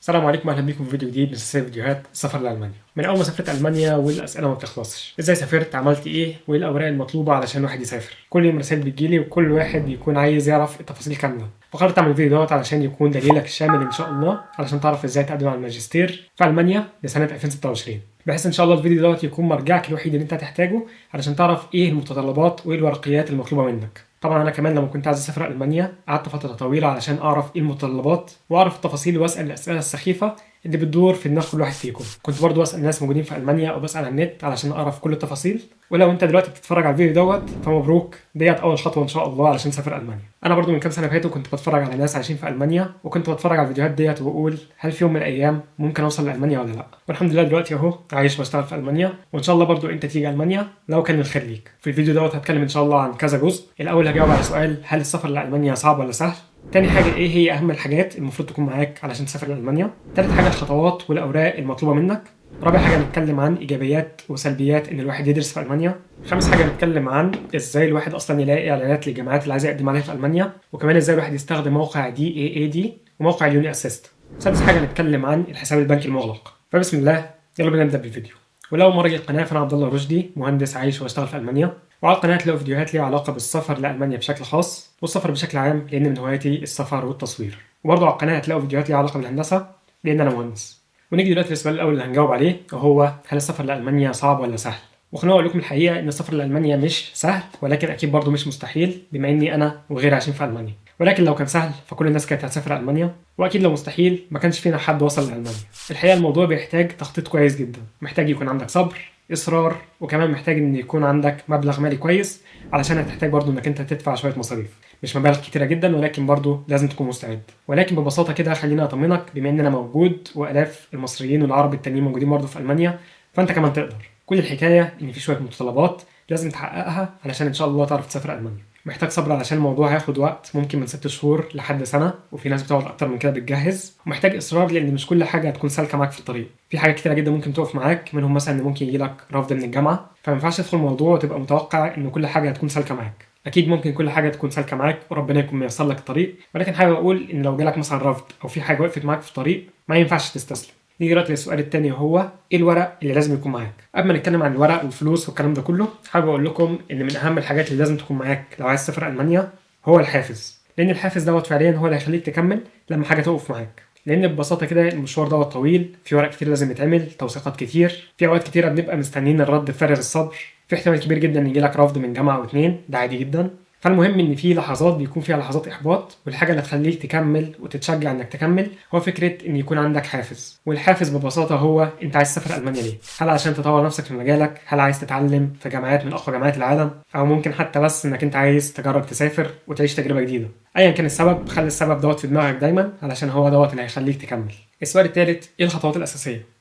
السلام عليكم، اهلا بيكم في فيديو جديد من سلسله فيديوهات السفر لالمانيا. من اول ما سافرت المانيا والاسئله ما بتخلصش، ازاي سافرت، عملت ايه، وايه الاوراق المطلوبه علشان واحد يسافر. كل يوم رسائل بتجيلي وكل واحد بيكون عايز يعرف التفاصيل كامله. فقررت اعمل الفيديو دوت علشان يكون دليلك الشامل ان شاء الله، علشان تعرف ازاي تقدم على الماجستير في المانيا لسنه 2026. بحيث ان شاء الله الفيديو دوت يكون مرجعك الوحيد اللي انت هتحتاجه علشان تعرف ايه المتطلبات وايه الورقيات المطلوبه منك. طبعا انا كمان لما كنت عايز اسافر المانيا قعدت فتره طويله علشان اعرف ايه المتطلبات واعرف التفاصيل واسال الاسئله السخيفه اللي بتدور في دماغ كل واحد فيكم. كنت برضو بسال ناس موجودين في المانيا او بسال على النت علشان اعرف كل التفاصيل. ولو انت دلوقتي بتتفرج على الفيديو دوت فمبروك، ديت اول خطوه ان شاء الله علشان تسافر المانيا. انا برضو من كام سنه فاتوا كنت بتفرج على ناس عايشين في المانيا، وكنت بتفرج على الفيديوهات ديت وبقول هل في يوم من الايام ممكن اوصل لالمانيا ولا لا. والحمد لله دلوقتي اهو عايش بشتغل في المانيا، وان شاء الله برضو انت تيجي المانيا لو كان الخير ليك. في الفيديو دوت هتكلم ان شاء الله عن كذا جزء. الاول هجاوب على سؤال هل السفر لالمانيا صعب ولا سهل. تاني حاجة ايه هي اهم الحاجات المفروض تكون معاك علشان تسافر لألمانيا. تالت حاجة الخطوات والاوراق المطلوبة منك. رابع حاجة نتكلم عن ايجابيات وسلبيات ان الواحد يدرس في ألمانيا. خامس حاجة نتكلم عن ازاي الواحد اصلا يلاقي اعلانات للجامعات اللي عايز يقدم عليها في ألمانيا، وكمان ازاي الواحد يستخدم موقع DAAD وموقع اليوني اسيست. سادس حاجة نتكلم عن الحساب البنكي المغلق. فبسم الله يلا بينا نبدأ بالفيديو. ولو مرة القناة فانا عبد الله رشدي، مهندس عايش واشتغل في ألمانيا، وعلى القناة تلاقوا فيديوهات ليها علاقة بالسفر لألمانيا بشكل خاص والسفر بشكل عام، لأن من هواياتي السفر والتصوير. وبرضه على القناة هتلاقوا فيديوهات ليها علاقة بالهندسة لأن أنا مهندس. ونيجي دلوقتي للسؤال الأول اللي هنجاوب عليه، وهو هل السفر لألمانيا صعب ولا سهل؟ وخليني أقول لكم الحقيقة إن السفر لألمانيا مش سهل، ولكن أكيد برضه مش مستحيل بما إني أنا وغيري عايشين في ألمانيا. ولكن لو كان سهل فكل الناس كانت هتسافر ألمانيا، وأكيد لو مستحيل ما كانش فينا حد وصل لألمانيا. الحقيقة الموضوع بيحتاج تخطيط كويس جدا، محتاج يكون عندك صبر، اصرار، وكمان محتاج ان يكون عندك مبلغ مالي كويس، علشان هتحتاج برضو انك انت تدفع شويه مصاريف. مش مبالغ كتيره جدا، ولكن برضو لازم تكون مستعد. ولكن ببساطه كده خليني اطمنك، بما ان انا موجود والاف المصريين والعرب التانيين موجودين برضو في المانيا، فانت كمان تقدر. كل الحكايه ان في شويه متطلبات لازم تحققها علشان ان شاء الله تعرف تسافر المانيا. محتاج صبر علشان الموضوع هياخد وقت، ممكن من 6 شهور لحد سنه، وفي ناس بتقعد اكتر من كده بتجهز. ومحتاج اصرار لان مش كل حاجه هتكون سالكه معاك في الطريق. في حاجات كتيره جدا ممكن تقف معاك، منهم مثلا ان ممكن يجيلك رفض من الجامعه، فما ينفعش تدخل الموضوع وتبقى متوقع ان كل حاجه هتكون سالكه معاك. اكيد ممكن كل حاجه تكون سالكه معاك وربنا يكون ميسر لك الطريق، ولكن حابب اقول ان لو جالك مثلا رفض او في حاجه وقفت معاك في الطريق ما ينفعش تستسلم. نيجي دلوقتي للسؤال التاني، وهو ايه الورق اللي لازم يكون معاك. قبل ما نتكلم عن الورق والفلوس والكلام ده كله، حابب اقول لكم ان من اهم الحاجات اللي لازم تكون معاك لو عايز تسافر المانيا هو الحافز. لان الحافز دوت فعليا هو اللي هيخليك تكمل لما حاجه تقف معاك. لان ببساطه كده المشوار دوت طويل، في ورق كتير لازم يتعمل، توثيقات كتير، في اوقات كتيره بنبقى مستنيين الرد بفارغ الصبر، في احتمال كبير جدا ان يجيلك رفض من جامعه او اتنين، ده عادي جدا. فالمهم ان في لحظات بيكون فيها لحظات احباط، والحاجه اللي تخليك تكمل وتتشجع انك تكمل هو فكره ان يكون عندك حافز. والحافز ببساطه هو انت عايز تسافر المانيا ليه؟ هل عشان تطور نفسك في مجالك؟ هل عايز تتعلم في جامعات من اقوى جامعات العالم؟ او ممكن حتى بس انك انت عايز تجرب تسافر وتعيش تجربه جديده. ايا كان السبب، خلي السبب دوت في دماغك دايما علشان هو دوت اللي هيخليك تكمل. السؤال الثالث، ايه الخطوات الاساسيه؟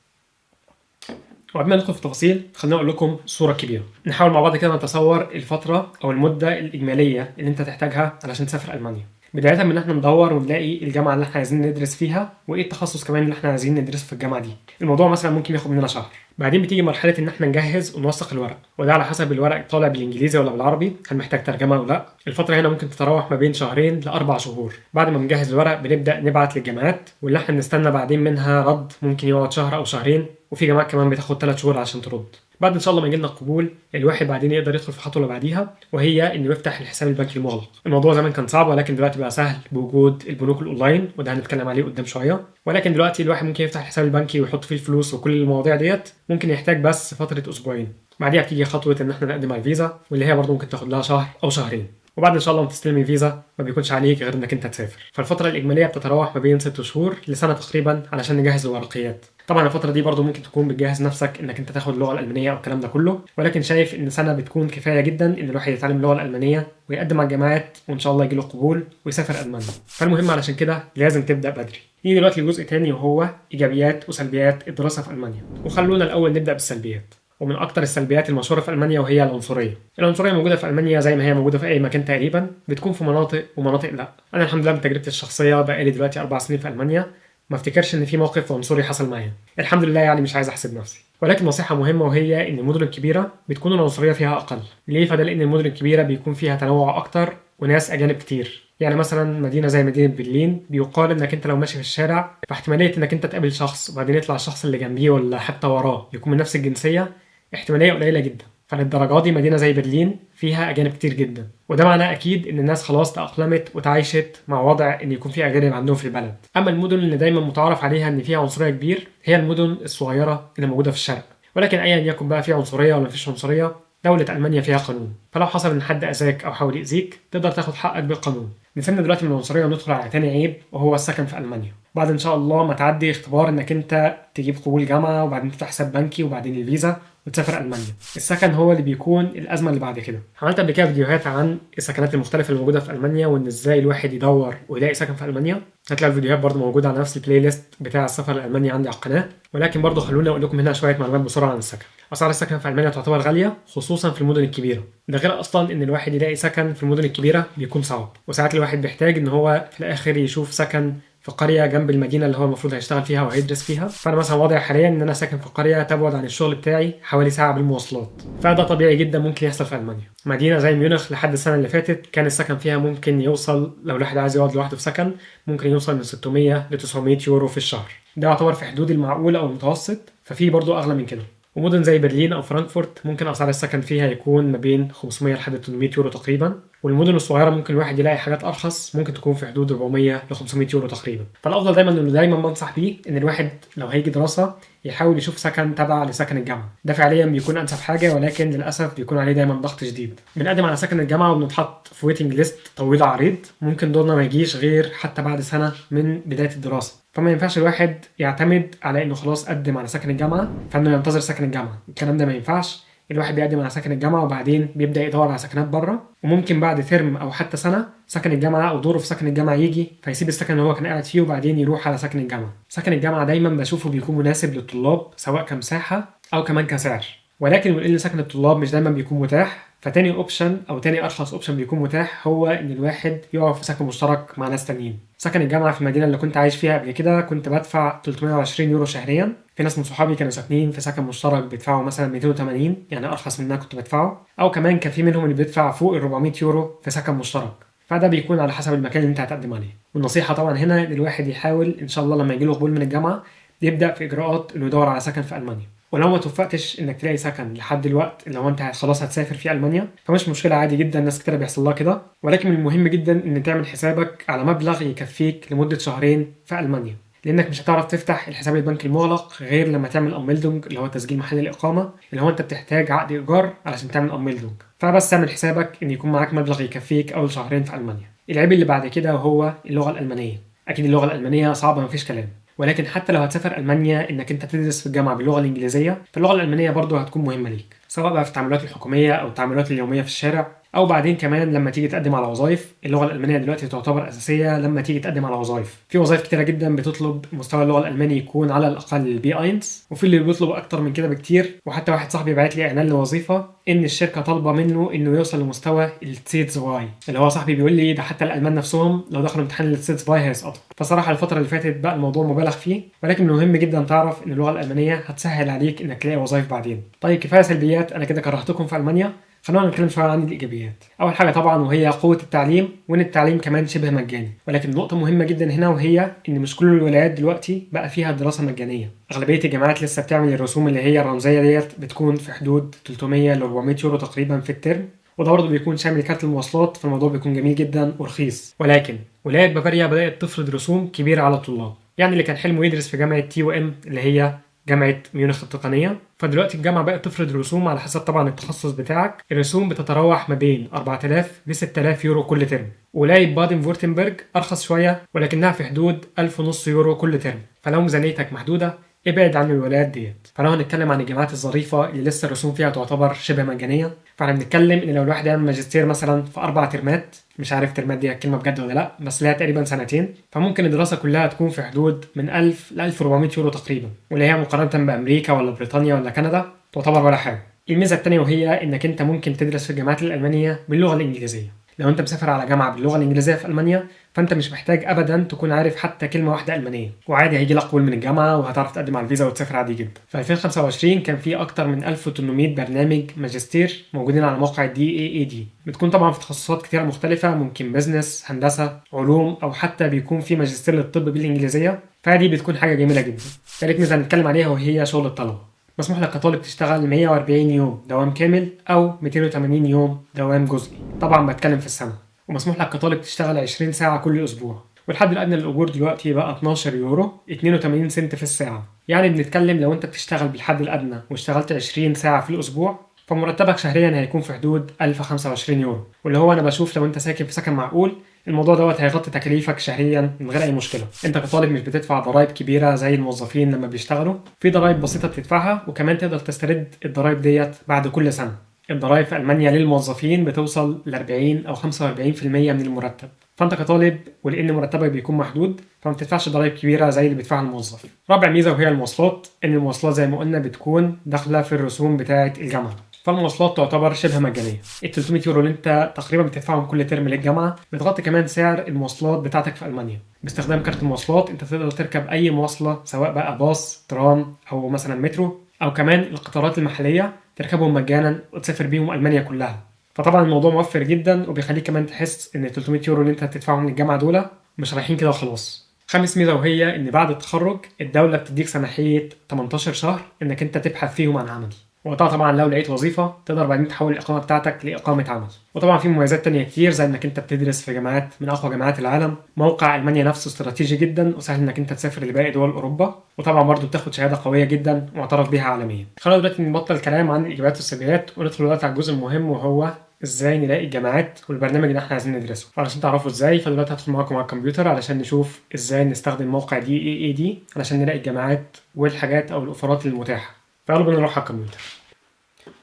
وقبل ما ندخل في التفاصيل خليني اقول لكم صوره كبيره. نحاول مع بعض كده نتصور الفتره او المده الاجماليه اللي انت تحتاجها علشان تسافر المانيا. بدايه من ان احنا ندور ونلاقي الجامعه اللي احنا عايزين ندرس فيها، وايه التخصص كمان اللي احنا عايزين ندرسه في الجامعه دي. الموضوع مثلا ممكن ياخد مننا شهر. بعدين بتيجي مرحله ان احنا نجهز ونوثق الورق، وده على حسب الورق طالع بالانجليزي ولا بالعربي، هل محتاج ترجمه او لا. الفتره هنا ممكن تتراوح ما بين شهرين ل4 شهور. بعد ما بنجهز الورق بنبدا نبعت للجامعات، واللي احنا بنستنى بعدين منها رد ممكن يقعد شهر او شهرين، وفي جامعات كمان بتاخد 3 شهور عشان ترد. بعد ان شاء الله ما يجيلنا القبول، الواحد بعدين يقدر يدخل في الخطوه اللي بعديها، وهي انه يفتح الحساب البنكي المغلق. الموضوع زمان كان صعب، ولكن دلوقتي بقى سهل بوجود البنوك الاونلاين، وده هنتكلم عليه قدام شويه. ولكن دلوقتي الواحد ممكن يفتح الحساب البنكي ويحط فيه الفلوس، وكل المواضيع ديت ممكن يحتاج بس فتره اسبوعين. بعديها بتيجي خطوه ان احنا نقدم على الفيزا، واللي هي برضه ممكن تاخد لها شهر او شهرين. وبعد ان شاء الله ما تستلمي فيزا ما بيكونش عليك غير انك انت تسافر. فالفتره الاجماليه بتتراوح ما بين 6 شهور لسنه تقريبا علشان نجهز الورقيات. طبعا الفتره دي برضو ممكن تكون بتجهز نفسك انك انت تاخد اللغه الالمانيه او الكلام ده كله، ولكن شايف ان سنه بتكون كفايه جدا ان الواحد يتعلم اللغه الالمانيه ويقدم على الجامعات، وان شاء الله يجيله قبول ويسافر المانيا. فالمهم علشان كده لازم تبدا بدري. نيجي دلوقتي لجزء تاني، وهو ايجابيات وسلبيات الدراسه في المانيا. وخلونا الاول نبدا بالسلبيات. ومن اكتر السلبيات المشهوره في المانيا وهي العنصريه. العنصريه موجوده في المانيا زي ما هي موجوده في اي مكان تقريبا، بتكون في مناطق ومناطق لا. انا الحمد لله من تجربتي الشخصيه بقالي دلوقتي 4 سنين في المانيا، ما افتكرش ان في موقف عنصري حصل معايا الحمد لله، يعني مش عايز احسب نفسي. ولكن نصيحه مهمه، وهي ان المدن الكبيره بتكون العنصريه فيها اقل. ليه؟ فده لان المدن الكبيره بيكون فيها تنوع اكتر، وناس اجانب كتير. يعني مثلا مدينه زي مدينه برلين بيقال انك انت لو ماشي في الشارع فاحتماليه انك انت تقابل شخص وبعدين يطلع الشخص اللي جنبيه ولا حتى وراه يكون من نفس الجنسيه احتماليه قليله جدا. فللدرجه دي مدينه زي برلين فيها اجانب كتير جدا، وده معناه اكيد ان الناس خلاص تاقلمت وتعايشت مع وضع ان يكون في اجانب عندهم في البلد. اما المدن اللي دايما متعارف عليها ان فيها عنصريه كبير هي المدن الصغيره اللي موجوده في الشرق. ولكن ايا يكن بقى في عنصريه ولا مفيش عنصريه، دولة ألمانيا فيها قانون، فلو حصل إن حد أذاك أو حاول يأذيك تقدر تاخد حقك بالقانون. نسيبنا دلوقتي من العنصرية وندخل على تاني عيب وهو السكن في ألمانيا. بعد إن شاء الله ما تعدي اختبار إنك أنت تجيب قبول جامعة وبعدين تفتح حساب بنكي وبعدين الفيزا وتسافر ألمانيا، السكن هو اللي بيكون الأزمة اللي بعد كده. عملت قبل كده فيديوهات عن السكنات المختلفة اللي موجودة في ألمانيا وإن إزاي الواحد يدور ويلاقي سكن في ألمانيا. هتلاقي الفيديوهات برضه موجودة على نفس البلاي ليست بتاع السفر لألمانيا عندي على القناة. ولكن برضه خلوني أقول لكم هنا شوية معلومات بسرعة عن السكن. أسعار السكن في ألمانيا تعتبر غالية خصوصا في المدن الكبيرة، ده غير أصلا إن الواحد يلاقي سكن في المدن الكبيرة بيكون صعب، وساعات الواحد بيحتاج إن هو في الآخر يشوف سكن في قرية جنب المدينة اللي هو المفروض هيشتغل فيها وهيدرس فيها. فأنا مثلا وضعي حاليا إن أنا ساكن في قرية تبعد عن الشغل بتاعي حوالي ساعة بالمواصلات، فده طبيعي جدا ممكن يحصل في ألمانيا. مدينة زي ميونخ لحد السنة اللي فاتت كان السكن فيها ممكن يوصل، لو الواحد عايز يقعد لوحده في سكن، ممكن يوصل من 600 ل 900 يورو في الشهر. ده يعتبر في حدود المعقول أو المتوسط، ففي برضه أغلى من كده. ومدن زي برلين أو فرانكفورت ممكن أسعار السكن فيها يكون ما بين 500 لحد 800 يورو تقريبا. والمدن الصغيرة ممكن الواحد يلاقي حاجات أرخص ممكن تكون في حدود 400 ل 500 يورو تقريبا. فالأفضل دايما إنه دايما بنصح بيه إن الواحد لو هيجي دراسة يحاول يشوف سكن تبع لسكن الجامعة، ده فعليا بيكون أنسب حاجة، ولكن للأسف بيكون عليه دايما ضغط شديد. بنقدم على سكن الجامعة وبنتحط في ويتنج ليست طويل عريض، ممكن دورنا ما يجيش غير حتى بعد سنة من بداية الدراسة. فما ينفعش الواحد يعتمد على إنه خلاص قدم على سكن الجامعة فإنه ينتظر سكن الجامعة، الكلام ده ما ينفعش. الواحد بيقدم على سكن الجامعة وبعدين بيبدأ يدور على سكنات بره، وممكن بعد ترم أو حتى سنة سكن الجامعة أو دوره في سكن الجامعة يجي فيسيب السكن اللي هو كان قاعد فيه وبعدين يروح على سكن الجامعة. سكن الجامعة دايما بشوفه بيكون مناسب للطلاب سواء كمساحة أو كمان كسعر، ولكن بنقول إن سكن الطلاب مش دايما بيكون متاح. فتاني اوبشن او تاني ارخص اوبشن بيكون متاح هو ان الواحد يقعد في سكن مشترك مع ناس تانيين. سكن الجامعه في المدينه اللي كنت عايش فيها قبل كده كنت بدفع 320 يورو شهريا. في ناس من صحابي كانوا ساكنين في سكن مشترك بيدفعوا مثلا 280، يعني ارخص من اللي انا كنت بدفعه، او كمان كان في منهم اللي بيدفع فوق ال 400 يورو في سكن مشترك. فده بيكون على حسب المكان اللي انت هتقدم عليه. والنصيحه طبعا هنا ان الواحد يحاول ان شاء الله لما يجيله قبول من الجامعه يبدا في اجراءات انه يدور على سكن في المانيا. ولو ما توفقتش انك تلاقي سكن لحد الوقت اللي هو انت خلاص هتسافر في المانيا فمش مشكله، عادي جدا، ناس كتير بيحصل لها كده. ولكن من المهم جدا ان تعمل حسابك على مبلغ يكفيك لمده شهرين في المانيا، لانك مش هتعرف تفتح الحساب البنكي المغلق غير لما تعمل اميلدونج اللي هو تسجيل محل الاقامه، اللي هو انت بتحتاج عقد ايجار علشان تعمل اميلدونج. فبس تعمل حسابك ان يكون معاك مبلغ يكفيك اول شهرين في المانيا. العيب اللي بعد كده هو اللغه الالمانيه. اكيد اللغه الالمانيه صعبه مفيش كلام، ولكن حتى لو هتسافر المانيا انك انت تدرس في الجامعه باللغه الانجليزيه فاللغه الالمانيه برضو هتكون مهمه ليك، سواء بقى في التعاملات الحكوميه او التعاملات اليوميه في الشارع، او بعدين كمان لما تيجي تقدم على وظائف. اللغه الالمانيه دلوقتي تعتبر اساسيه لما تيجي تقدم على وظائف. في وظائف كتيره جدا بتطلب مستوى اللغه الالماني يكون على الاقل البي اينز، وفي اللي بيطلب اكتر من كده بكتير. وحتى واحد صاحبي بعت لي اعلان لوظيفه ان الشركه طالبه منه انه يوصل لمستوى التسيتس واي، اللي هو صاحبي بيقول لي ده حتى الالمان نفسهم لو دخلوا امتحان التسيتس واي هيسقطوا. فصراحه الفتره اللي فاتت بقى الموضوع مبالغ فيه، ولكن مهم جدا تعرف ان اللغه الالمانيه هتسهل عليك انك تلاقي وظائف بعدين. طيب كفايه سلبيات، انا كده كرهتكم في المانيا، خلونا نتكلم شويه عن الايجابيات. اول حاجه طبعا وهي قوه التعليم، وان التعليم كمان شبه مجاني. ولكن نقطه مهمه جدا هنا وهي ان مش كل الولايات دلوقتي بقى فيها دراسه مجانيه. اغلبيه الجامعات لسه بتعمل الرسوم اللي هي الرمزيه ديت، بتكون في حدود 300 ل 400 يورو تقريبا في الترم، وده برضه بيكون شامل كارت المواصلات، فالموضوع بيكون جميل جدا ورخيص. ولكن ولايه بافاريا بدات تفرض رسوم كبيره على الطلاب، يعني اللي كان حلمه يدرس في جامعه تي و ام اللي هي جامعة ميونخ التقنية، فدلوقتي الجامعة بقت تفرض رسوم على حسب طبعا التخصص بتاعك. الرسوم بتتراوح ما بين 4000 ل 6000 يورو كل ترم. ولاية بادن فورتنبرج أرخص شوية ولكنها في حدود 1500 يورو كل ترم. فلو ميزانيتك محدودة ابعد عن الولايات ديت. فلو هنتكلم عن الجامعات الظريفة اللي لسه الرسوم فيها تعتبر شبه مجانية، فاحنا بنتكلم ان لو الواحد يعمل ماجستير مثلا في 4 ترمات، مش عارف ترمات دي كلمة بجد ولا لا، بس لها تقريبا سنتين، فممكن الدراسة كلها تكون في حدود من 1000 ل 1400 يورو تقريبا، واللي هي مقارنة بأمريكا ولا بريطانيا ولا كندا تعتبر ولا حاجة. الميزة التانية وهي انك انت ممكن تدرس في الجامعات الألمانية باللغة الإنجليزية، لو انت مسافر على جامعه باللغه الانجليزيه في المانيا، فانت مش محتاج ابدا تكون عارف حتى كلمه واحده المانيه، وعادي هيجي لك قبول من الجامعه وهتعرف تقدم على الفيزا وتسافر عادي جدا. في 2025 كان في اكتر من 1800 برنامج ماجستير موجودين على موقع DAAD. بتكون طبعا في تخصصات كتيره مختلفه، ممكن بزنس، هندسه، علوم، او حتى بيكون في ماجستير للطب بالانجليزيه، فدي بتكون حاجه جميله جدا. ثالث ميزه هنتكلم عليها وهي شغل الطلبه. مسموح لك كطالب تشتغل 140 يوم دوام كامل او 280 يوم دوام جزئي، طبعا بتكلم في السنه. ومسموح لك كطالب تشتغل 20 ساعه كل اسبوع، والحد الادنى للاجور دلوقتي بقى 12 يورو 82 سنت في الساعه. يعني بنتكلم لو انت بتشتغل بالحد الادنى واشتغلت 20 ساعه في الاسبوع، فمرتبك شهريا هيكون في حدود 1025 يورو، واللي هو انا بشوف لو انت ساكن في سكن معقول الموضوع دوت هيغطي تكاليفك شهريا من غير اي مشكله. انت كطالب مش بتدفع ضرائب كبيره زي الموظفين لما بيشتغلوا، في ضرائب بسيطه بتدفعها، وكمان تقدر تسترد الضرائب ديت بعد كل سنه. الضرائب في المانيا للموظفين بتوصل ل 40 او 45% من المرتب، فانت كطالب ولان مرتبك بيكون محدود فما بتدفعش ضرائب كبيره زي اللي بيدفعها الموظف. رابع ميزه وهي المواصلات، ان المواصلات زي ما قلنا بتكون داخله في الرسوم بتاعه الجامعه، فالمواصلات تعتبر شبه مجانيه. ال 300 يورو اللي انت تقريبا بتدفعهم كل ترم للجامعه بتغطي كمان سعر المواصلات بتاعتك في المانيا. باستخدام كارت المواصلات انت تقدر تركب اي مواصله، سواء بقى باص، ترام، او مثلا مترو، او كمان القطارات المحليه تركبهم مجانا وتسافر بيهم المانيا كلها. فطبعا الموضوع موفر جدا، وبيخليك كمان تحس ان ال 300 يورو اللي انت هتدفعهم للجامعه دول مش رايحين كده وخلاص. خامس ميزه وهي ان بعد التخرج الدوله بتديك سماحيه 18 شهر انك انت تبحث فيهم عن عمل، وقتها طبعا لو لقيت وظيفه تقدر بعدين تحول الاقامه بتاعتك لاقامه عمل. وطبعا في مميزات تانية كتير زي انك انت بتدرس في جامعات من اقوى جامعات العالم، موقع المانيا نفسه استراتيجي جدا وسهل انك انت تسافر لباقي دول اوروبا، وطبعا برضه بتاخد شهاده قويه جدا معترف بيها عالميا. خلينا دلوقتي نبطل كلام عن الايجابيات والسلبيات وندخل دلوقتي على الجزء المهم، وهو ازاي نلاقي الجامعات والبرنامج اللي احنا عايزين ندرسه. علشان تعرفوا ازاي، فدلوقتي هدخل معاكم على الكمبيوتر علشان نشوف ازاي نستخدم موقع DAAD علشان نلاقي الجامعات والحاجات او الاوفرات المتاحه. فيلا بينا نروح على الكمبيوتر.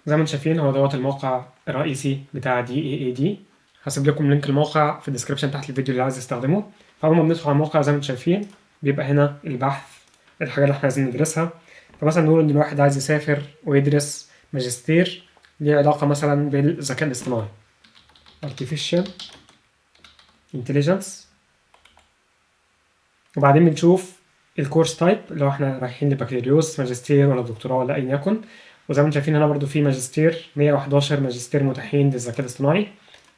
زي ما انتم شايفين هو دوت الموقع الرئيسي بتاع DAAD. هسيب لكم لينك الموقع في الديسكربشن تحت الفيديو اللي عايز يستخدمه. فاول ما بندخل على الموقع زي ما انتم شايفين بيبقى هنا البحث، الحاجه اللي احنا عايزين ندرسها. فمثلا نقول ان الواحد عايز يسافر ويدرس ماجستير ليه علاقه مثلا بالذكاء الاصطناعي Artificial Intelligence، وبعدين بنشوف الكورس تايب لو احنا رايحين لبكالوريوس، ماجستير، ولا دكتوراه، ولا ايا يكن. وزي ما انتم شايفين هنا برضو في ماجستير، 111 ماجستير متاحين للذكاء الاصطناعي،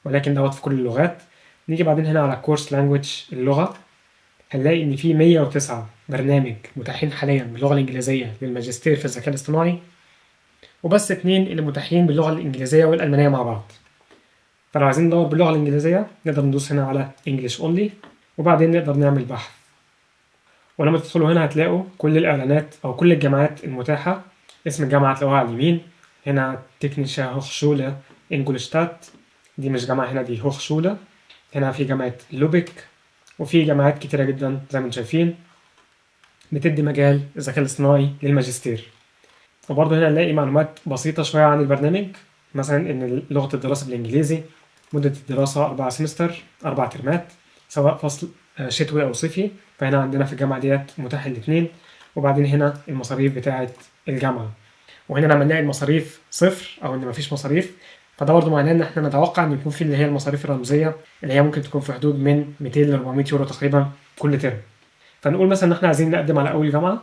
ولكن دوت في كل اللغات. نيجي بعدين هنا على كورس لانجويج اللغة، هنلاقي ان في 109 برنامج متاحين حاليا باللغة الانجليزية للماجستير في الذكاء الاصطناعي، وبس 2 اللي متاحين باللغة الانجليزية والالمانية مع بعض. فلو عايزين ندور باللغة الانجليزية نقدر ندوس هنا على English Only، وبعدين نقدر نعمل بحث. ولما تدخلوا هنا هتلاقوا كل الاعلانات او كل الجامعات المتاحة. اسم الجامعة هتلاقوها على اليمين، هنا تكنيشا هوخشولة انجولشتات، دي مش جامعة هنا، دي هوخشولة. هنا في جامعة لوبيك، وفي جامعات كتيرة جدا زي ما انتم شايفين بتدي مجال الذكاء الاصطناعي للماجستير. وبرضه هنا نلاقي معلومات بسيطة شوية عن البرنامج، مثلا ان لغة الدراسة بالانجليزي، مدة الدراسة 4 سمستر، 4 ترمات، سواء فصل شتوي او صيفي. فهنا عندنا في الجامعة ديت متاح الاثنين. وبعدين هنا المصاريف بتاعة الجامعة، وهنا لما نلاقي المصاريف صفر او ان مفيش مصاريف فده برضه معناه ان احنا نتوقع ان يكون في اللي هي المصاريف الرمزيه اللي هي ممكن تكون في حدود من 200 ل 400 يورو تقريبا كل ترم. فنقول مثلا ان احنا عايزين نقدم على اول جامعه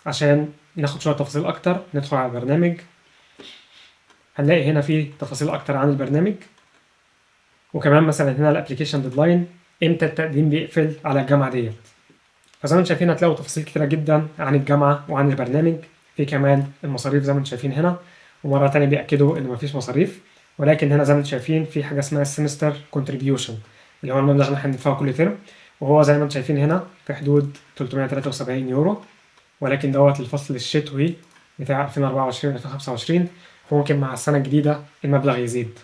عشان ناخد شويه تفاصيل اكتر. ندخل على البرنامج، هنلاقي هنا في تفاصيل اكتر عن البرنامج، وكمان مثلا هنا الابلكيشن ديدلاين، امتى التقديم بيقفل على الجامعه ديت. فزي ما انتم شايفين هتلاقوا تفاصيل كتيره جدا عن الجامعه وعن البرنامج. في كمان المصاريف زي ما انتم شايفين هنا، ومره تانية بيأكدوا ان مفيش مصاريف، ولكن هنا زي ما انتم شايفين في حاجه اسمها السمستر كونتريبيوشن اللي هو المبلغ اللي احنا بندفعه كل ترم، وهو زي ما انتم شايفين هنا في حدود 373 يورو، ولكن دوت الفصل الشتوي بتاع 2024 2025، فممكن مع السنه الجديده المبلغ يزيد.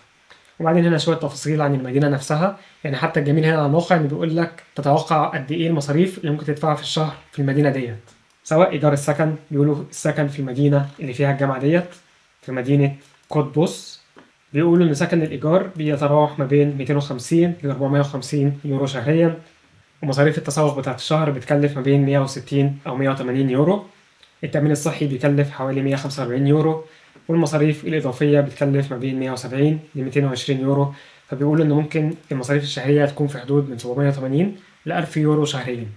وبعدين هنا شويه تفاصيل عن المدينه نفسها، يعني حتى الجميل هنا على الموقع ان بيقول لك تتوقع قد ايه المصاريف اللي ممكن تدفعها في الشهر في المدينه ديت، سواء ايجار السكن، بيقولوا السكن في المدينه اللي فيها الجامعه ديت في مدينه كوتبوس، بيقولوا ان سكن الايجار بيتراوح ما بين 250 ل 450 يورو شهريا، ومصاريف التسوق بتاعت الشهر بتكلف ما بين 160 او 180 يورو. التأمين الصحي بيكلف حوالي 145 يورو، والمصاريف الإضافية بتكلف ما بين 170 ل 220 يورو. فبيقولوا ان ممكن المصاريف الشهريه تكون في حدود من 780 ل 1000 يورو شهريا.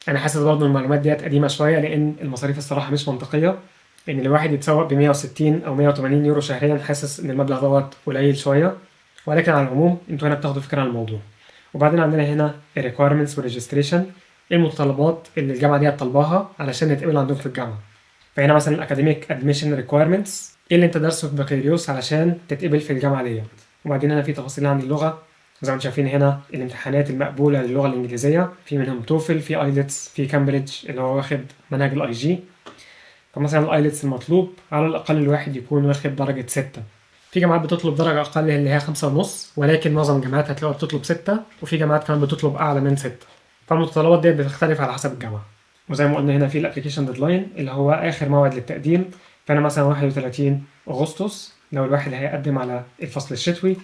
انا حاسس برضه ان المعلومات ديت قديمه شويه، لان المصاريف الصراحه مش منطقيه ان الواحد يتسوق ب 160 او 180 يورو شهريا. حاسس ان المبلغ دوت قليل شويه، ولكن على العموم انتوا هنا بتاخدوا فكره عن الموضوع. وبعدين عندنا هنا requirements و registration، المتطلبات اللي الجامعه دي طالباها علشان نتقبل عندهم في الجامعه. فهنا مثلا الاكاديميك ادميشن ريكويرمنتس، ايه اللي انت درسه في بكالوريوس علشان تتقبل في الجامعه ديت. وبعدين هنا في تفاصيل عن اللغه، زي ما انتم شايفين هنا الامتحانات المقبوله للغه الانجليزيه، في منهم توفل، في ايلتس، في كامبريدج اللي هو واخد منهج الاي جي. فمثلا الايلتس المطلوب على الاقل الواحد يكون واخد درجه 6. في جامعات بتطلب درجه اقل اللي هي 5.5، ولكن معظم الجامعات هتلاقيها بتطلب 6، وفي جامعات كمان بتطلب اعلى من 6. فالمتطلبات دي بتختلف على حسب الجامعه. وزي ما قلنا هنا في الابلكيشن ديدلاين اللي هو اخر موعد للتقديم. فانا مثلا 31 اغسطس لو الواحد هيقدم على الفصل الشتوي،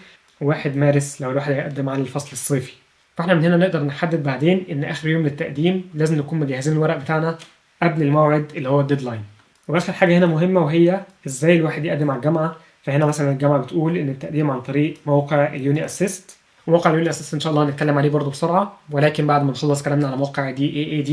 و1 مارس لو الواحد هيقدم على الفصل الصيفي. فاحنا من هنا نقدر نحدد بعدين ان اخر يوم للتقديم لازم نكون مجهزين الورق بتاعنا قبل الموعد اللي هو الديدلاين. واخر حاجه هنا مهمه وهي ازاي الواحد يقدم على الجامعه. فهنا مثلا الجامعه بتقول ان التقديم عن طريق موقع اليوني اسيست، وموقع اليوني اسيست ان شاء الله هنتكلم عليه برضو بسرعه، ولكن بعد ما نخلص كلامنا على موقع DAAD.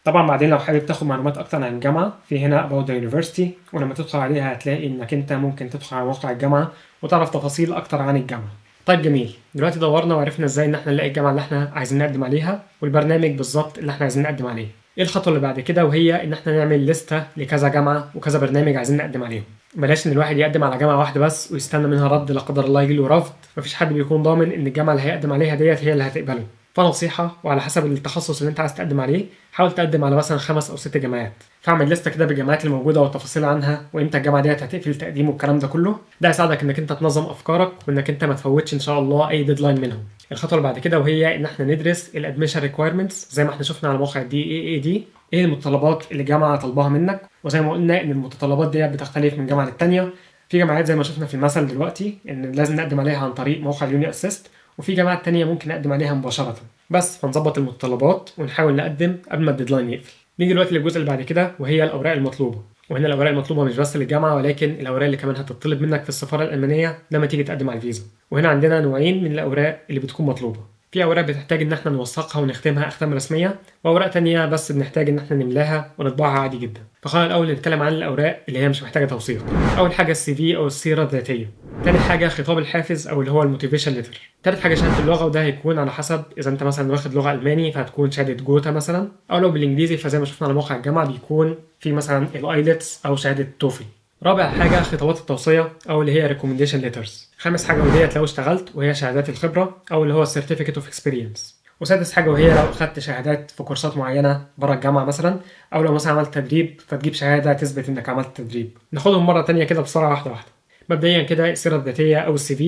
طبعا بعدين لو حابب تاخد معلومات اكتر عن الجامعه، في هنا about the university، ولما تدخل عليها هتلاقي انك انت ممكن تدخل على موقع الجامعه وتعرف تفاصيل اكتر عن الجامعه. طيب جميل، دلوقتي دورنا وعرفنا ازاي ان احنا نلاقي الجامعه اللي احنا عايزين نقدم عليها والبرنامج بالظبط اللي احنا عايزين نقدم عليه. ايه الخطوه اللي بعد كده؟ وهي ان احنا نعمل لستة لكذا جامعه وكذا برنامج عايزين نقدم عليهم. بلاش ان الواحد يقدم على جامعه واحده بس ويستنى منها رد، لا قدر الله يجي له رفض. مفيش حد بيكون ضامن ان الجامعه اللي هيقدم عليها ديت هي اللي هتقبله. فنصيحه، وعلى حسب التخصص اللي انت عايز تقدم عليه، حاول تقدم على مثلا 5 أو 6 جامعات. فاعمل لسته كده بالجامعات الموجوده والتفاصيل عنها وامتى الجامعه ديت هتقفل التقديم والكلام ده كله. ده هيساعدك انك انت تنظم افكارك وانك انت ما تفوتش ان شاء الله اي ديدلاين منهم. الخطوه اللي بعد كده وهي ان احنا ندرس الادميشن ريكويرمنتس زي ما احنا شفنا على موقع DAAD. ايه المتطلبات اللي الجامعه طالباها منك؟ وزي ما قلنا ان المتطلبات دي بتختلف من جامعه للتانيه. في جامعات زي ما شفنا في المثل دلوقتي ان لازم نقدم عليها عن طريق موقع اليوني اسيست، وفي جامعات تانية ممكن نقدم عليها مباشرة. بس فنظبط المتطلبات ونحاول نقدم قبل ما الديدلاين يقفل. نيجي دلوقتي للجزء اللي بعد كده وهي الأوراق المطلوبة. وهنا الأوراق المطلوبة مش بس للجامعة، ولكن الأوراق اللي كمان هتطلب منك في السفارة الألمانية لما تيجي تقدم على الفيزا. وهنا عندنا نوعين من الأوراق اللي بتكون مطلوبة. في أوراق بتحتاج إن احنا نوثقها ونختمها أختام رسمية، وأوراق تانية بس بنحتاج إن احنا نملاها ونطبعها عادي جدا. فخلينا الأول نتكلم عن الأوراق اللي هي مش محتاجة توثيق. أول حاجة CV أو السيرة الذاتية. تاني حاجة خطاب الحافز أو اللي هو الموتيفيشن ليتر. تالت حاجة شهادة اللغة، وده هيكون على حسب إذا أنت مثلا واخد لغة ألماني فهتكون شهادة جوتا مثلا، أو لو بالإنجليزي فزي ما شفنا على موقع الجامعة بيكون في مثلا الآيلتس أو شهادة توفل. رابع حاجة خطابات التوصية أو اللي هي recommendation letters. خامس حاجة وديت لو اشتغلت وهي شهادات الخبرة أو اللي هو certificate of experience. وسادس حاجة وهي لو أخدت شهادات في كورسات معينة بره الجامعة مثلا، أو لو مثلا عملت تدريب فتجيب شهادة تثبت إنك عملت تدريب. ناخدهم مرة تانية كده بسرعة واحدة واحدة. مبدئيا كده السيرة الذاتية أو CV،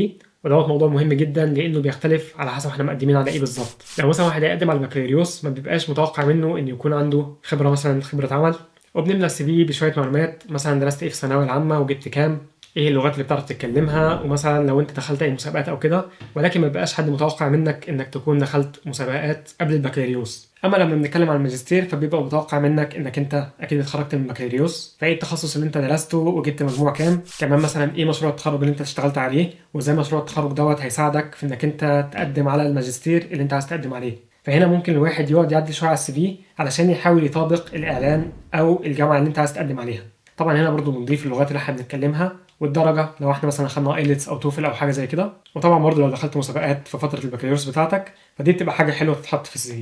ودوت موضوع مهم جدا لأنه بيختلف على حسب احنا مقدمين على إيه بالظبط. لو مثلا واحد هيقدم على البكالوريوس ما بيبقاش متوقع منه إنه يكون عنده خبرة مثلا خبرة عمل، وبنملى CV بشوية معلومات مثلا درست إيه في الثانوية العامة وجبت كام، ايه اللغات اللي بتعرف تتكلمها، ومثلا لو انت دخلت اي مسابقات او كده. ولكن ما بقاش حد متوقع منك انك تكون دخلت مسابقات قبل البكالوريوس. اما لما بنتكلم عن الماجستير فبيبقى متوقع منك انك انت اكيد اتخرجت من البكالوريوس، فايه التخصص اللي انت درسته وجبت مجموع كام، كمان مثلا ايه مشروع التخرج اللي انت اشتغلت عليه، وازاي مشروع التخرج دوت هيساعدك في انك انت تقدم على الماجستير اللي انت عايز تقدم عليه. فهنا ممكن الواحد يقعد يعدي شويه على CV علشان يحاول يطابق الاعلان او الجامعه اللي انت عايز تقدم عليها. طبعا هنا برضو بنضيف اللغات اللي احنا بنتكلمها والدرجه لو احنا مثلا خدنا ايلتس او توفل او حاجه زي كده. وطبعا برضو لو دخلت مسابقات في فتره البكالوريوس بتاعتك فدي بتبقى حاجه حلوه تتحط في CV.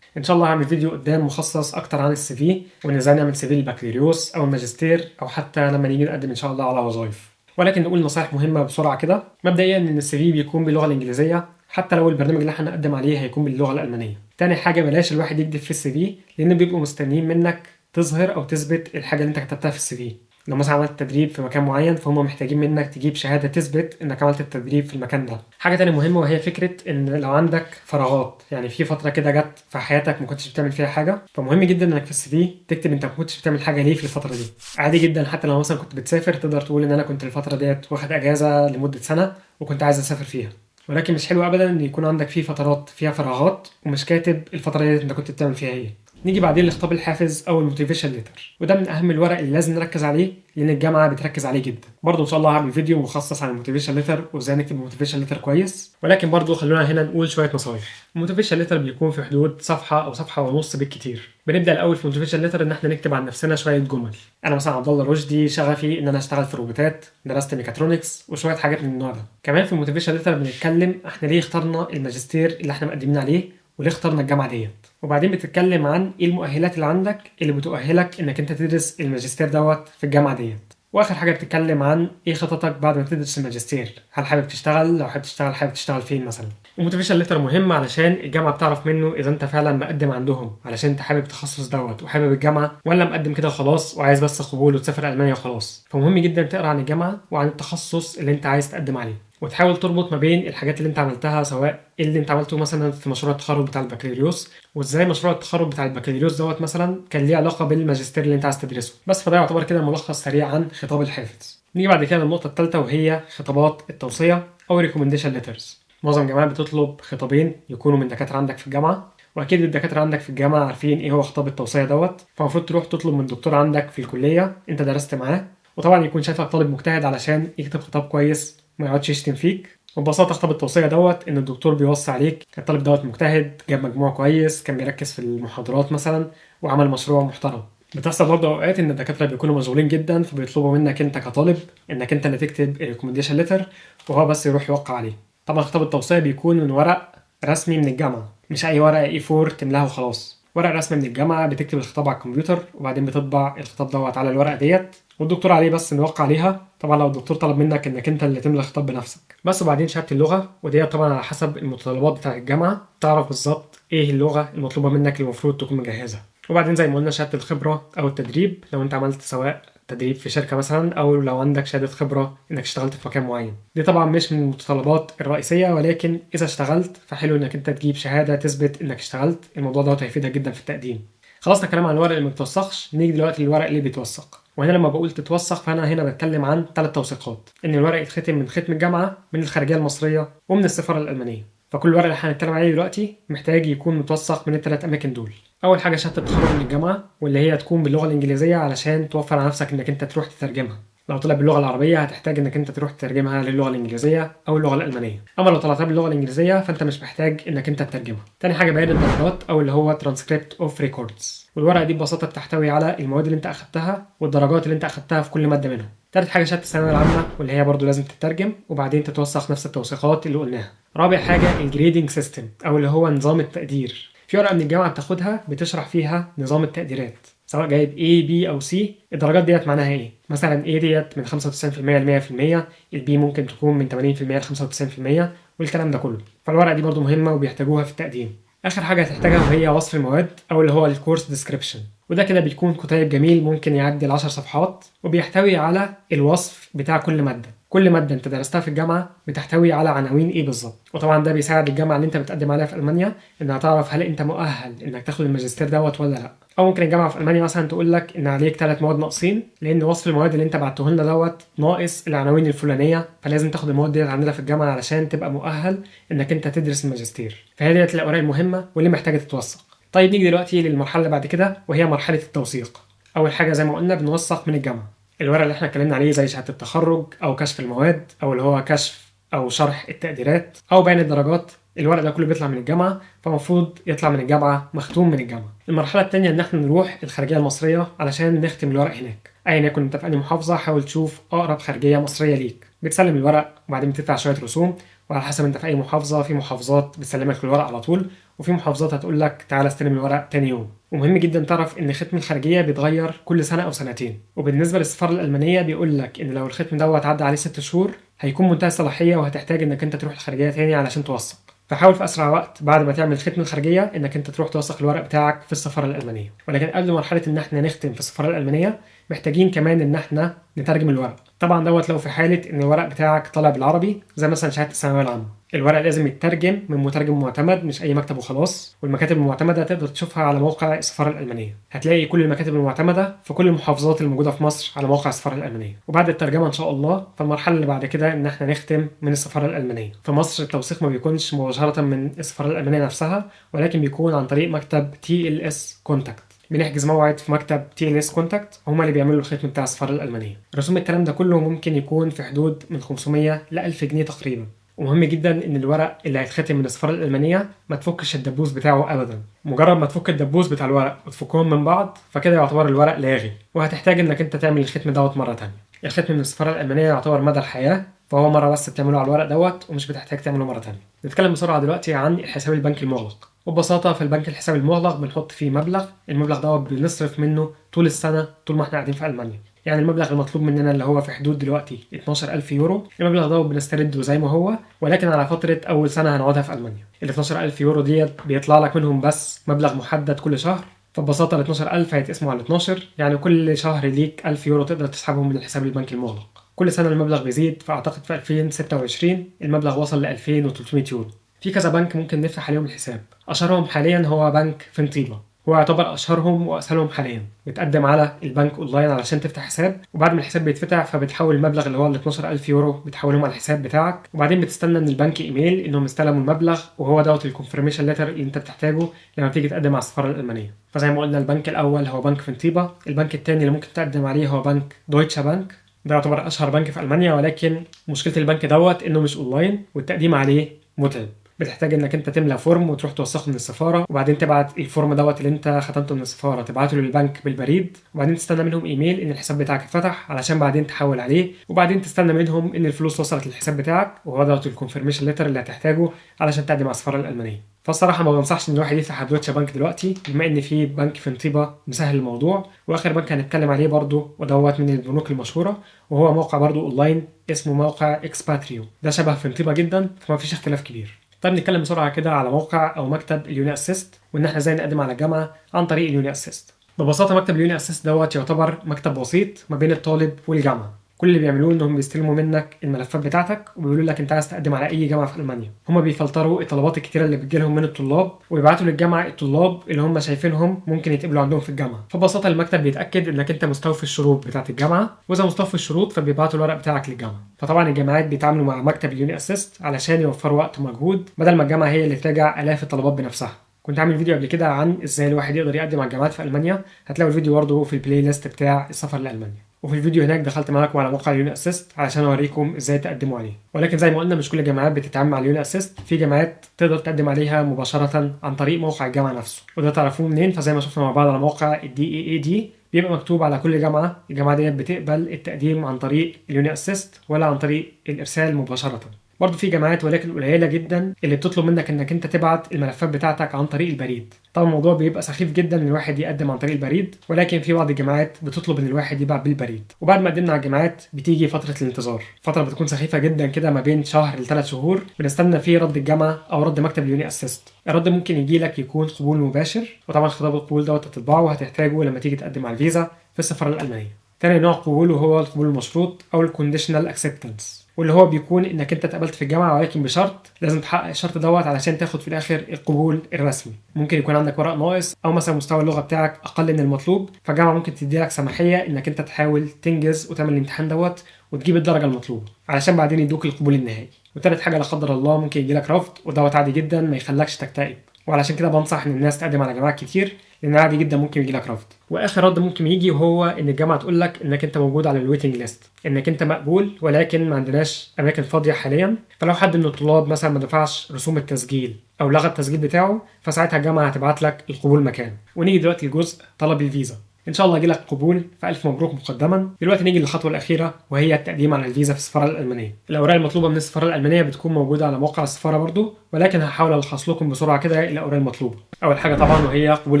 ان شاء الله هعمل فيديو قدام مخصص اكتر عن CV وان ازاي نعمل CV للبكالوريوس او الماجستير او حتى لما نيجي نقدم ان شاء الله على وظائف. ولكن نقول نصائح مهمه بسرعه كده. مبدئيا ان CV بيكون باللغه الانجليزيه حتى لو البرنامج اللي احنا هنقدم عليه هيكون باللغه الالمانيه. تاني حاجه بلاش الواحد يكتب في CV لان بيبقوا مستنيين منك تظهر او تثبت الحاجه اللي انت كتبتها في CV. لو مثلا عملت تدريب في مكان معين فهم محتاجين منك تجيب شهاده تثبت انك عملت التدريب في المكان ده. حاجه تانية مهمه وهي فكره ان لو عندك فراغات، يعني في فتره كده جت في حياتك ما كنتش بتعمل فيها حاجه، فمهم جدا انك في CV تكتب انت ما كنتش بتعمل حاجه ليه في الفتره دي. عادي جدا حتى لو مثلا كنت بتسافر تقدر تقول ان انا كنت الفتره ديت واخد اجازه لمده سنه وكنت عايز اسافر فيها. ولكن مش حلو ابدا ان يكون عندك فيه فترات فيها فراغات ومش كاتب الفتره ديت انت كنت بتعمل فيها ايه. نيجي بعدين لخطاب الحافز او الموتيفيشن ليتر، وده من اهم الورق اللي لازم نركز عليه لان الجامعه بتركز عليه جدا. برضه ان شاء الله هعمل فيديو مخصص عن الموتيفيشن ليتر وازاي نكتب الموتيفيشن ليتر كويس، ولكن برضه خلونا هنا نقول شويه نصايح. الموتيفيشن ليتر بيكون في حدود صفحه او صفحه ونص بالكتير. بنبدا الاول في الموتيفيشن ليتر ان احنا نكتب عن نفسنا شويه جمل. انا مثلا عبد الله رشدي، شغفي ان انا اشتغل في الروبوتات، درست ميكاترونكس، وشويه حاجات من النوع ده. كمان في الموتيفيشن ليتر بنتكلم احنا ليه اخترنا الماجستير اللي احنا مقدمين عليه وليه اخترنا الجامعه ديت. وبعدين بتتكلم عن ايه المؤهلات اللي عندك اللي بتؤهلك انك انت تدرس الماجستير دوت في الجامعه ديت. واخر حاجه بتتكلم عن ايه خططك بعد ما تدرس الماجستير، هل حابب تشتغل؟ لو حابب تشتغل حابب تشتغل فين مثلا. الموتيفيشن ليتر مهم علشان الجامعه بتعرف منه اذا انت فعلا مقدم عندهم علشان انت حابب التخصص دوت وحابب الجامعه، ولا مقدم كده خلاص وعايز بس قبول وتسافر المانيا وخلاص. فمهم جدا تقرا عن الجامعه وعن التخصص اللي انت عايز تقدم عليه، وتحاول تربط ما بين الحاجات اللي انت عملتها، سواء اللي انت عملته مثلا في مشروع التخرج بتاع البكالوريوس، وازاي مشروع التخرج بتاع البكالوريوس دوت مثلا كان ليه علاقه بالماجستير اللي انت عايز تدرسه. بس فده يعتبر كده ملخص سريع عن خطاب الحافز. نيجي بعد كده للنقطه الثالثه وهي خطابات التوصيه او ريكومنديشن ليترز. معظم الجامعات بتطلب خطابين يكونوا من دكاتره عندك في الجامعه، واكيد الدكاتره عندك في الجامعه عارفين ايه هو خطاب التوصيه دوت، فالمفروض تروح تطلب من دكتور عندك في الكليه انت درست معاه، وطبعا يكون شايفك طالب مجتهد علشان يكتب خطاب كويس ما يقعدش يشتم فيك. وببساطه خطاب التوصيه دوت ان الدكتور بيوصي عليك الطالب دوت مجتهد، جاب مجموع كويس، كان بيركز في المحاضرات مثلا، وعمل مشروع محترم. بتحصل برضه اوقات ان الدكاتره بيكونوا مشغولين جدا فبيطلبوا منك انت كطالب انك انت اللي تكتب ريكومنديشن ليتر وهو بس يروح يوقع عليه. طبعا خطاب التوصيه بيكون من ورق رسمي من الجامعه، مش اي ورقه اي 4 تملاها وخلاص. ورق رسمي من الجامعه بتكتب الخطاب على الكمبيوتر وبعدين بتطبع الخطاب دوت على الورقه ديت والدكتور عليه بس نوقع عليها. طبعا لو الدكتور طلب منك انك انت اللي تملى الخطاب بنفسك بس. وبعدين شهاده اللغه، ودي طبعا على حسب المتطلبات بتاع الجامعه تعرف بالظبط ايه اللغه المطلوبه منك اللي المفروض تكون مجهزها. وبعدين زي ما قلنا شهاده الخبره او التدريب لو انت عملت سواء تدريب في شركه مثلا او لو عندك شهاده خبره انك اشتغلت في مكان معين. دي طبعا مش من المتطلبات الرئيسيه، ولكن اذا اشتغلت فحلو انك انت تجيب شهاده تثبت انك اشتغلت. الموضوع ده هيفيدك جدا في التقديم. خلصنا الكلام عن الورق اللي ما بيتوثقش، نيجي دلوقتي للورق اللي بيتوثق. وهنا لما بقول تتوثق فانا هنا بتكلم عن 3 توثيقات: ان الورق يتختم من ختم الجامعه، من الخارجيه المصريه، ومن السفاره الالمانيه. فكل الورق اللي هنتكلم عليه دلوقتي محتاج يكون متوثق من ال3 اماكن دول. اول حاجه شهاده التخرج من الجامعه، واللي هي تكون باللغه الانجليزيه علشان توفر على نفسك انك انت تروح تترجمها. لو طلع باللغه العربيه هتحتاج انك انت تروح تترجمها للغه الانجليزيه او اللغه الالمانيه. اما لو طلعتها باللغه الانجليزيه فانت مش محتاج انك انت تترجمها. تاني حاجه بيان الدرجات او اللي هو ترانسكريبت اوف ريكوردز، والورقه دي ببساطه بتحتوي على المواد اللي انت اخدتها والدرجات اللي انت اخدتها في كل ماده منهم. تالت حاجه شهاده الثانويه العامه، واللي هي برضو لازم تترجم وبعدين تتوثق نفس التوثيقات اللي قلناها. رابع حاجه الجريدنج سيستم او اللي هو نظام التقدير. في ورقه من الجامعه بتاخدها بتشرح فيها نظام التقديرات، سواء جايب A B أو C. الدرجات ديت معناها إيه؟ مثلا A ديت من 95% ل 100%، الB ممكن تكون من 80% ل 95%، والكلام ده كله. فالورقة دي برضو مهمة وبيحتاجوها في التقديم. آخر حاجة هتحتاجها وهي وصف المواد أو اللي هو الكورس ديسكريبشن، وده كده بيكون كتيب جميل ممكن يعدي ال10 صفحات وبيحتوي على الوصف بتاع كل مادة. كل مادة انت درستها في الجامعة بتحتوي على عناوين ايه بالظبط، وطبعا ده بيساعد الجامعة اللي انت بتقدم عليها في ألمانيا انها تعرف هل انت مؤهل انك تاخد الماجستير دوت ولا لا. او ممكن الجامعة في ألمانيا مثلا تقول لك ان عليك 3 مواد ناقصين لان وصف المواد اللي انت بعته لنا دوت ناقص العناوين الفلانية، فلازم تاخد المواد ديت عندنا في الجامعة علشان تبقى مؤهل انك انت تدرس الماجستير. فهي ديت الأوراق المهمة واللي محتاجة تتوثق. طيب نيجي دلوقتي للمرحلة اللي بعد كده وهي مرحلة التوثيق. أول حاجة زي ما قلنا بنوثق من الجامعة الورق اللي احنا اتكلمنا عليه زي شهادة التخرج أو كشف المواد أو اللي هو كشف أو شرح التقديرات أو بيان الدرجات. الورق ده كله بيطلع من الجامعة، فمفروض يطلع من الجامعة مختوم من الجامعة. المرحلة التانية إن احنا نروح الخارجية المصرية علشان نختم الورق هناك. أيا يكن أنت في أي محافظة حاول تشوف أقرب خارجية مصرية ليك، بتسلم الورق وبعدين بتدفع شوية رسوم، وعلى حسب أنت في أي محافظة. في محافظات بتسلمك الورق على طول، وفي محافظات هتقول لك تعالى استلم الورق تاني يوم. ومهم جدا تعرف ان ختم الخارجيه بيتغير كل سنه او سنتين. وبالنسبه للسفاره الالمانيه بيقول لك ان لو الختم دوت عدى عليه 6 شهور هيكون منتهي الصلاحيه وهتحتاج انك انت تروح الخارجيه تاني علشان توثق. فحاول في اسرع وقت بعد ما تعمل ختم الخارجيه انك انت تروح توثق الورق بتاعك في السفاره الالمانيه. ولكن قبل مرحله ان احنا نختم في السفاره الالمانيه محتاجين كمان ان احنا نترجم الورق. طبعا دوت لو في حاله ان الورق بتاعك طالع بالعربي زي مثلا شهاده الثانويه العامه. الورق لازم يترجم من مترجم معتمد مش اي مكتب وخلاص، والمكاتب المعتمده تقدر تشوفها على موقع السفاره الالمانيه. هتلاقي كل المكاتب المعتمده في كل المحافظات الموجوده في مصر على موقع السفاره الالمانيه. وبعد الترجمه ان شاء الله فالمرحله اللي بعد كده ان احنا نختم من السفاره الالمانيه. في مصر التوثيق ما بيكونش مباشره من السفاره الالمانيه نفسها، ولكن بيكون عن طريق مكتب TLS كونتاكت. بنحجز موعد في مكتب TLS كونتاكت، هما اللي بيعملوا الختم بتاع السفاره الالمانيه. رسوم الكلام ده كله ممكن يكون في حدود من 500 ل 1000 جنيه تقريبا. ومهم جدا ان الورق اللي هيتختم من السفاره الالمانيه ما تفكش الدبوس بتاعه ابدا. مجرد ما تفك الدبوس بتاع الورق وتفكهم من بعض فكده يعتبر الورق لاغي، وهتحتاج انك انت تعمل الختم دوت مره تانية. الختم من السفاره الالمانيه يعتبر مدى الحياه، فهو مره بس بتعمله على الورق دوت ومش بتحتاج تعمله مره تانية. نتكلم بسرعه دلوقتي عن الحساب البنكي المغلق. وببساطه في البنك الحساب المغلق بنحط فيه مبلغ، المبلغ دوت بنصرف منه طول السنه طول ما احنا قاعدين في المانيا. يعني المبلغ المطلوب مننا اللي هو في حدود دلوقتي 12000 يورو، المبلغ ده بنسترده زي ما هو ولكن على فترة أول سنة هنقعدها في ألمانيا. ال 12000 يورو ديت بيطلع لك منهم بس مبلغ محدد كل شهر، فببساطة ال 12000 هيتقسموا على 12، يعني كل شهر ليك 1000 يورو تقدر تسحبهم من الحساب البنكي المغلق. كل سنة المبلغ بيزيد، فأعتقد في 2026 المبلغ وصل ل 2300 يورو. في كذا بنك ممكن نفتح عليهم الحساب، أشهرهم حاليا هو بنك فينتيبا، هو يعتبر اشهرهم واسهلهم حاليا. بتقدم على البنك اونلاين علشان تفتح حساب، وبعد ما الحساب بيتفتح فبتحول المبلغ اللي هو ال 12000 يورو بتحولهم على الحساب بتاعك، وبعدين بتستنى من البنك ايميل انهم استلموا المبلغ، وهو دوت الكونفirmation ليتر اللي انت بتحتاجه لما تيجي تقدم على السفاره الالمانيه. فزي ما قلنا البنك الاول هو بنك فينتيبا، البنك الثاني اللي ممكن تقدم عليه هو بنك دويتشه بانك، ده يعتبر اشهر بنك في المانيا، ولكن مشكله البنك دوت انه مش اونلاين والتقديم عليه متعب. بتحتاج انك انت تملى فورم وتروح توثقه من السفاره، وبعدين تبعت الفورم دوت اللي انت ختمته من السفاره تبعته للبنك بالبريد، وبعدين تستنى منهم ايميل ان الحساب بتاعك اتفتح علشان بعدين تحول عليه، وبعدين تستنى منهم ان الفلوس وصلت للحساب بتاعك، وهو دوت الكونفirmation ليتر اللي هتحتاجه علشان تقدم على السفاره الالمانيه. فالصراحه ما بنصحش ان الواحد يفتح دويتشه بانك دلوقتي بما ان في بنك فينتيبا مسهل الموضوع. واخر بنك هنتكلم عليه برضو ودوت من البنوك المشهوره، وهو موقع برضو اونلاين اسمه موقع اكسباتريو، ده شبه فينتيبا جدا فما فيش اختلاف كبير. طيب نتكلم بسرعه كده على موقع او مكتب اليوني اسيست، وان احنا ازاي نقدم على الجامعه عن طريق اليوني اسيست. ببساطه مكتب اليوني اسيست دوت يعتبر مكتب وسيط ما بين الطالب والجامعه. كل اللي بيعملوه انهم بيستلموا منك الملفات بتاعتك وبيقولوا لك انت عايز تقدم على اي جامعه في المانيا. هم بيفلتروا الطلبات الكتيره اللي بتجيلهم من الطلاب ويبعتوا للجامعه الطلاب اللي هم شايفينهم ممكن يتقبلوا عندهم في الجامعه. فببساطه المكتب بيتاكد انك انت مستوفي الشروط بتاعه الجامعه، واذا مستوفي الشروط فبيبعتوا الورق بتاعك للجامعه. فطبعا الجامعات بيتعاملوا مع مكتب اليوني اسيست علشان يوفروا وقت ومجهود بدل ما الجامعه هي اللي تراجع الاف الطلبات بنفسها. كنت عامل فيديو قبل كده عن ازاي الواحد يقدر يقدم على الجامعات في المانيا، هتلاقوا الفيديو برضه في البلاي ليست بتاع السفر لالمانيا. وفي الفيديو هناك دخلت معاكم على موقع اليوني اسيست علشان اوريكم ازاي تقدموا عليه. ولكن زي ما قلنا مش كل الجامعات بتتعامل مع اليوني اسيست، في جامعات تقدر تقدم عليها مباشره عن طريق موقع الجامعه نفسه، وده تعرفوه منين؟ فزي ما شفنا مع بعض على موقع DEAD بيبقى مكتوب على كل جامعه الجامعه ديت بتقبل التقديم عن طريق اليوني اسيست ولا عن طريق الارسال مباشره. برضه في جامعات ولكن قليله جدا اللي بتطلب منك انك انت تبعت الملفات بتاعتك عن طريق البريد. طبعا الموضوع بيبقى سخيف جدا ان الواحد يقدم عن طريق البريد، ولكن في بعض الجامعات بتطلب ان الواحد يبعت بالبريد. وبعد ما قدمنا على الجامعات بتيجي فتره الانتظار، فتره بتكون سخيفه جدا كده ما بين شهر ل3 شهور بنستنى فيه رد الجامعه او رد مكتب اليوني اسيست. الرد ممكن يجي لك يكون قبول مباشر، وطبعا خطاب القبول دوت هتطبعه وهتحتاجه لما تيجي تقدم على الفيزا في السفاره الالمانيه. تاني نوع قبول وهو القبول المشروط او الكونديشنال اكسبتنس، واللي هو بيكون انك انت اتقبلت في الجامعه ولكن بشرط لازم تحقق الشرط دوت علشان تاخد في الاخر القبول الرسمي. ممكن يكون عندك ورق ناقص او مثلا مستوى اللغه بتاعك اقل من المطلوب، فالجامعه ممكن تدي لك سماحيه انك انت تحاول تنجز وتعمل الامتحان دوت وتجيب الدرجه المطلوبه علشان بعدين يدوك القبول النهائي. وتالت حاجه لا قدر الله ممكن يجي لك رفض، ودوت عادي جدا ما يخلكش تكتئب، وعلشان كده بنصح ان الناس تقدم على جامعات كتير لان عادي جدا ممكن يجي لك رفض. واخر رد ممكن يجي وهو ان الجامعه تقول لك انك انت موجود على الويتنج ليست، انك انت مقبول ولكن ما عندناش اماكن فاضيه حاليا. فلو حد من الطلاب مثلا ما دفعش رسوم التسجيل او لغى التسجيل بتاعه فساعتها الجامعه هتبعت لك القبول مكانه. ونيجي دلوقتي لجزء طلب الفيزا. ان شاء الله يجي لك قبول، فالف مبروك مقدما. دلوقتي نيجي للخطوه الاخيره وهي التقديم على الفيزا في السفاره الالمانيه. الاوراق المطلوبه من السفاره الالمانيه بتكون موجوده على موقع السفاره برضو، ولكن هحاول الخص لكم بسرعه كده الاوراق المطلوبه. اول حاجه طبعا وهي قبول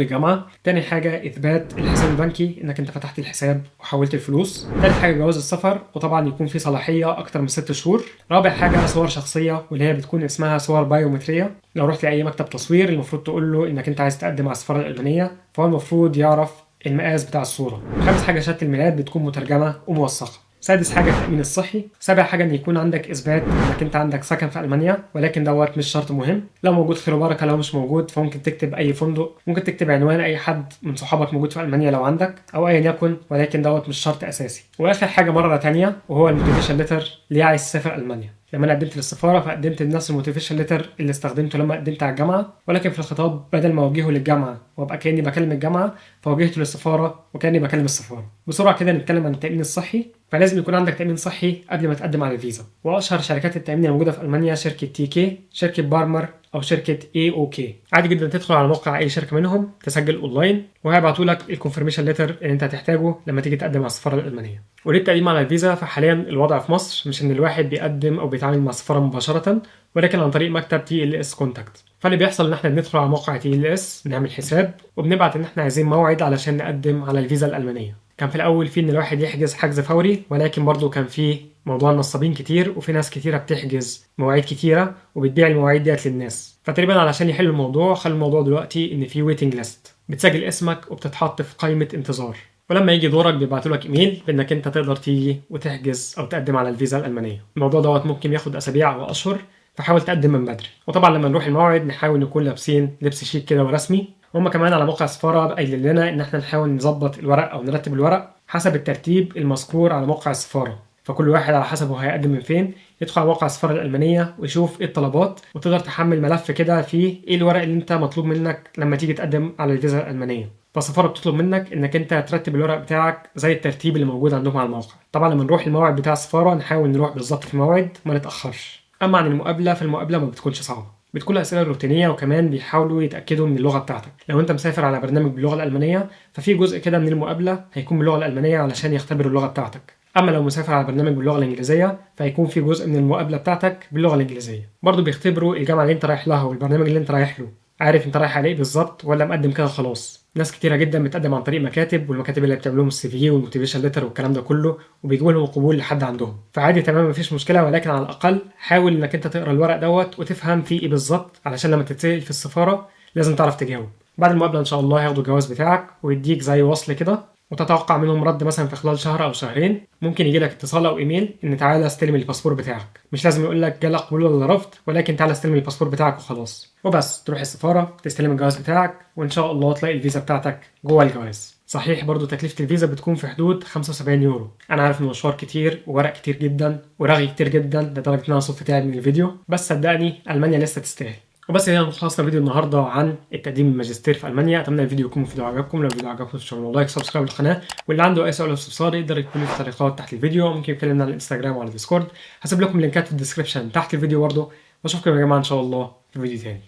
الجامعه، تاني حاجه اثبات الحساب البنكي انك انت فتحت الحساب وحولت الفلوس، تالت حاجه جواز السفر وطبعا يكون في صلاحيه اكتر من 6 شهور، رابع حاجه صور شخصيه واللي هي بتكون اسمها صور بايومتريه. لو رحت لاي مكتب تصوير المفروض تقول له انك انت عايز تقدم على السفاره الالمانيه، فهو المفروض يعرف المقاس بتاع الصورة. خامس حاجة شهادة الميلاد بتكون مترجمة وموثقة. سادس حاجه التامين الصحي. سابع حاجه ان يكون عندك اثبات انك انت عندك سكن في المانيا، ولكن دوت مش شرط مهم. لو موجود خير وبركه، لو مش موجود فممكن تكتب اي فندق، ممكن تكتب عنوان اي حد من صحابك موجود في المانيا لو عندك، او ايا يكن، ولكن دوت مش شرط اساسي. واخر حاجه مره تانية وهو الموتيفيشن ليتر. ليه عايز تسافر المانيا؟ لما انا قدمت للسفاره فقدمت لنفس الموتيفيشن ليتر اللي استخدمته لما قدمت على الجامعه، ولكن في الخطاب بدل ما اوجهه للجامعه وابقى كاني بكلم الجامعه فوجهته للسفاره وكاني بكلم السفاره. بسرعه كده نتكلم عن التامين الصحي. فلازم يكون عندك تامين صحي قبل ما تقدم على الفيزا، واشهر شركات التامين الموجوده في المانيا شركه تي كي، شركه بارمر، او شركه اي او كي. عادي جدا تدخل على موقع اي شركه منهم، تسجل اونلاين، وهيبعتوا لك الكونفirmation ليتر اللي انت هتحتاجه لما تيجي تقدم على السفاره الالمانيه. وليه التقديم على الفيزا؟ فحاليا الوضع في مصر مش ان الواحد بيقدم او بيتعامل مع السفاره مباشره، ولكن عن طريق مكتب تي ال اس كونتاكت. فاللي بيحصل ان احنا بندخل على موقع تي ال اس، بنعمل حساب، وبنبعت ان احنا عايزين موعد علشان نقدم على الفيزا الالمانيه. كان في الاول في ان الواحد يحجز حجز فوري، ولكن برضو كان في موضوع النصابين كتير، وفي ناس كتيره بتحجز مواعيد كتيره وبتبيع المواعيد ديت للناس. فتقريبا علشان يحلوا الموضوع خلوا الموضوع دلوقتي ان في ويتنج ليست، بتسجل اسمك وبتتحط في قائمه انتظار، ولما يجي دورك بيبعتوا لك ايميل بانك انت تقدر تيجي وتحجز او تقدم على الفيزا الالمانيه. الموضوع دوت ممكن ياخد اسابيع او اشهر، فحاول تقدم من بدري. وطبعا لما نروح الموعد نحاول نكون لابسين لبس شيك كده ورسمي. هما كمان على موقع السفاره قايلين لنا ان احنا نحاول نظبط الورق او نرتب الورق حسب الترتيب المذكور على موقع السفاره. فكل واحد على حسب هو هيقدم من فين يدخل على موقع السفاره الالمانيه ويشوف ايه الطلبات، وتقدر تحمل ملف كده فيه ايه الورق اللي انت مطلوب منك لما تيجي تقدم على الفيزا الالمانيه. فالسفاره بتطلب منك انك انت ترتب الورق بتاعك زي الترتيب اللي موجود عندهم على الموقع. طبعا لما نروح الموعد بتاع السفاره نحاول نروح بالظبط في الموعد ما نتاخرش. اما عن المقابله، فالمقابله ما بتكونش صعبه، بتكون اسئله روتينيه، وكمان بيحاولوا يتاكدوا من اللغه بتاعتك. لو انت مسافر على برنامج باللغه الالمانيه ففي جزء كده من المقابله هيكون باللغه الالمانيه علشان يختبروا اللغه بتاعتك. اما لو مسافر على برنامج باللغه الانجليزيه فهيكون في جزء من المقابله بتاعتك باللغه الانجليزيه. برضو بيختبروا الجامعه اللي انت رايح لها والبرنامج اللي انت رايح له، عارف انت رايح على ايه بالظبط ولا مقدم كده خلاص. ناس كتيره جدا بتقدم عن طريق مكاتب، والمكاتب اللي بتعمل لهم السي في والموتيفيشن ليتر والكلام ده كله، وبيجيبوا لهم قبول لحد عندهم. فعادي تمام مفيش مشكله، ولكن على الاقل حاول انك انت تقرا الورق دوت وتفهم فيه ايه بالظبط، علشان لما تتسال في السفاره لازم تعرف تجاوب. بعد المقابله ان شاء الله هياخدوا الجواز بتاعك ويديك زي وصل كده، وتتوقع منهم رد مثلا في خلال شهر او شهرين. ممكن يجي لك اتصال او ايميل ان تعالى استلم الباسبور بتاعك. مش لازم يقول لك جالك قبول ولا رفض، ولكن تعالى استلم الباسبور بتاعك وخلاص. وبس تروح السفاره تستلم الجواز بتاعك، وان شاء الله تلاقي الفيزا بتاعتك جوه الجواز. صحيح برضو تكلفه الفيزا بتكون في حدود 75 يورو. انا عارف ان المشوار كتير وورق كتير جدا ورغي كتير جدا لدرجه ان انا صوتي تعب من الفيديو، بس صدقني المانيا لسه تستاهل. وبس هنا خلصنا فيديو النهارده عن التقديم الماجستير في المانيا. اتمنى الفيديو يكون مفيد وعجبكم. لو الفيديو عجبكم تشتركوا لايك سبسكرايب للقناه، واللي عنده اي سؤال او استفسار يقدر يكتب لي في التعليقات تحت الفيديو، ممكن يكلمنا على الانستجرام وعلى الديسكورد. هسيب لكم اللينكات في الديسكربشن تحت الفيديو برضه. واشوفكم يا جماعه ان شاء الله في فيديو تاني.